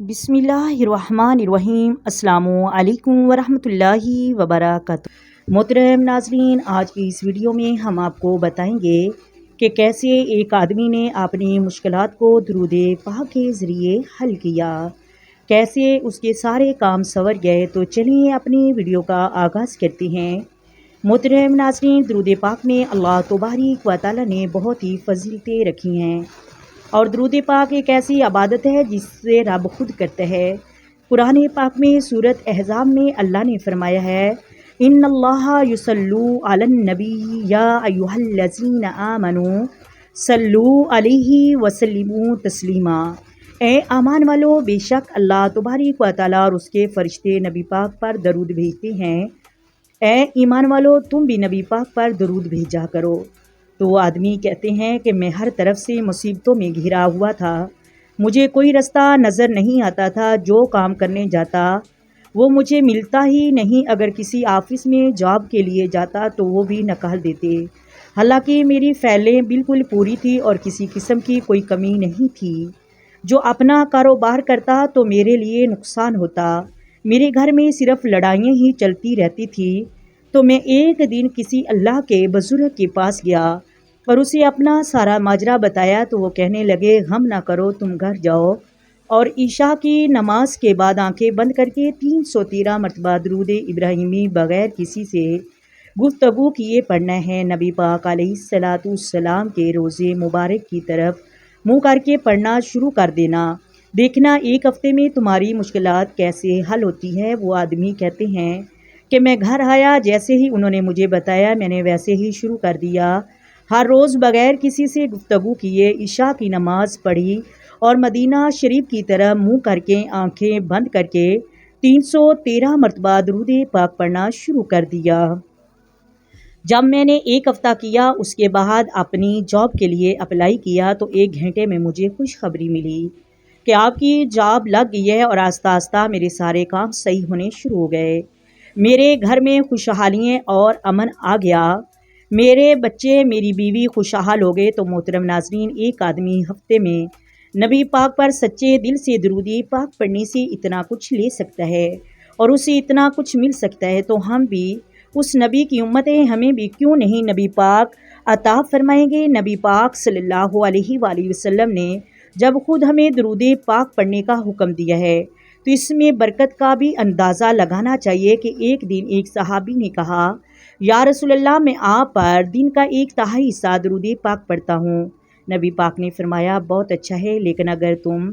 बिस्मिल्लाहिर्रहमानिर्रहीम। अस्सलामु अलैकुम वरहमतुल्लाहि वबरकातुहू। मोहतरम नाज़रीन, आज की इस वीडियो में हम आपको बताएंगे कि कैसे एक आदमी ने अपनी मुश्किलात को दुरूद पाक के ज़रिए हल किया, कैसे उसके सारे काम संवर गए। तो चलिए अपनी वीडियो का आगाज़ करते हैं। मोहतरम नाज़रीन, दुरूद पाक में अल्लाह तबारक व तआला ने बहुत ही फजीलतें रखी हैं और दुरूद पाक एक ऐसी इबादत है जिससे रब खुद करता है। कुरान पाक में सूरत अहज़ाब में अल्लाह ने फरमाया है, इन्नल्लाह युसल्लू अलन नबी या अय्युहल्लज़ीना आमनू सल्लू अलैहि वसल्लिमू तस्लीमा। ए आमान वालो, बेशक अल्लाह तबारक व तआला और उसके फरिश्ते नबी पाक पर दरूद भेजते हैं। ए ईमान वालो, तुम भी नबी पाक पर दरूद भेजा करो। तो आदमी कहते हैं कि मैं हर तरफ से मुसीबतों में घिरा हुआ था, मुझे कोई रास्ता नज़र नहीं आता था। जो काम करने जाता वो मुझे मिलता ही नहीं। अगर किसी ऑफिस में जॉब के लिए जाता तो वो भी निकाल देते। हालांकि मेरी फाइलें बिल्कुल पूरी थी और किसी किस्म की कोई कमी नहीं थी। जो अपना कारोबार करता तो मेरे लिए नुकसान होता। मेरे घर में सिर्फ लड़ाइयाँ ही चलती रहती थी। तो मैं एक दिन किसी अल्लाह के बुजुर्ग के पास गया और उसे अपना सारा माजरा बताया। तो वो कहने लगे, गम ना करो, तुम घर जाओ और ईशा की नमाज के बाद आंखें बंद करके 313 मरतबा दरूद इब्राहिमी बग़ैर किसी से गुफ्तगू किए पढ़ना है। नबी पाक अलैहिस्सलाम के रोज़े मुबारक की तरफ मुँह करके पढ़ना शुरू कर देना। देखना एक हफ्ते में तुम्हारी मुश्किलात कैसे हल होती है। वो आदमी कहते हैं कि मैं घर आया, जैसे ही उन्होंने मुझे बताया मैंने वैसे ही शुरू कर दिया। हर रोज़ बग़ैर किसी से गुफ्तगू किए इशा की नमाज़ पढ़ी और मदीना शरीफ की तरफ मुँह करके आंखें बंद करके 313 मरतबा दरूद पाक पढ़ना शुरू कर दिया। जब मैंने एक हफ़्ता किया, उसके बाद अपनी जॉब के लिए अप्लाई किया तो 1 घंटे में मुझे खुशखबरी मिली कि आपकी जॉब लग गई है और आस्ता आस्ता मेरे सारे काम सही होने शुरू हो गए। मेरे घर में खुशहालियाँ और अमन आ गया। मेरे बच्चे, मेरी बीवी खुशहाल हो गए। तो मोहतरम नाज़रीन, एक आदमी हफ्ते में नबी पाक पर सच्चे दिल से दरूद पाक पढ़ने से इतना कुछ ले सकता है और उसे इतना कुछ मिल सकता है। तो हम भी उस नबी की उम्मत है, हमें भी क्यों नहीं नबी पाक अता फरमाएंगे। नबी पाक सल्लल्लाहु अलैहि वसल्लम ने जब खुद हमें दरूद पाक पढ़ने का हुक्म दिया है तो इसमें बरकत का भी अंदाज़ा लगाना चाहिए कि एक दिन एक सहाबी ने कहा, या रसूलल्लाह, मैं आप पर दिन का 1/3 हिस्सा दरूद पाक पढ़ता हूँ। नबी पाक ने फरमाया, बहुत अच्छा है, लेकिन अगर तुम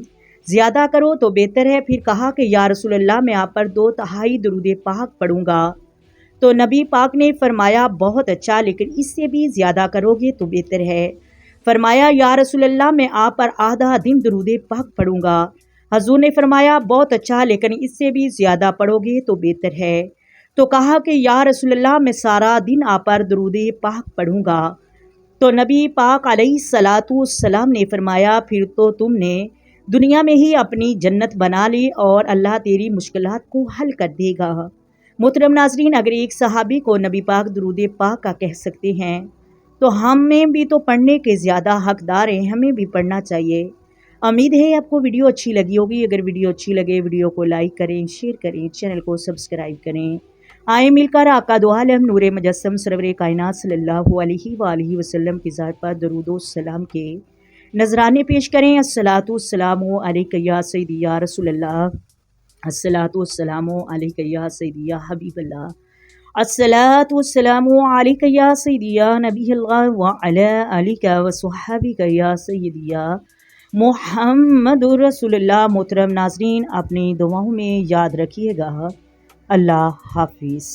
ज़्यादा करो तो बेहतर है। फिर कहा कि या रसूलल्लाह, मैं आप पर 2/3 दरूद पाक पढ़ूँगा। तो नबी पाक ने फरमाया, बहुत अच्छा, लेकिन इससे भी ज़्यादा करोगे तो बेहतर है। फरमाया, या रसूलल्लाह, मैं आप पर आधा दिन दरूद पाक पढ़ूँगा। हजूर ने फरमाया, बहुत अच्छा, लेकिन इससे भी ज़्यादा पढ़ोगे तो बेहतर है। तो कहा कि या रसूलल्लाह, मैं सारा दिन आप पर दरूद पाक पढ़ूँगा। तो नबी पाक अलैहिस्सलाम ने फरमाया, फिर तो तुमने दुनिया में ही अपनी जन्नत बना ली और अल्लाह तेरी मुश्किलात को हल कर देगा। मोहतरम नाज़रीन, अगर एक सहाबी को नबी पाक दरूद पाक का कह सकते हैं तो हमें भी तो पढ़ने के ज़्यादा हकदार हैं, हमें भी पढ़ना चाहिए। उम्मीद है आपको वीडियो अच्छी लगी होगी। अगर वीडियो अच्छी लगे वीडियो को लाइक करें, शेयर करें, चैनल को सब्सक्राइब करें। आए मिलकर आका दो आलम नूरे मुजस्सम सरवरे कायनात सल्लल्लाहु अलैहि वसल्लम की ज़ात पर दरूद व सलाम के नजराने पेश करें। अस्सलातु वस्सलामु अलैका या सय्यदी या रसूलल्लाह, अस्सलातु वस्सलामु अलैका या सय्यदी या हबीबल्लाह, अस्सलातु वस्सलामु अलैका या सय्यदी या नबील्लाह व अला आलिका व सुहाबिका या सय्यदी या मुहम्मदुर रसूलुल्लाह। मोहतरम नाज़रीन, अपनी दुआओं में याद रखिएगा। अल्लाह हाफिज़।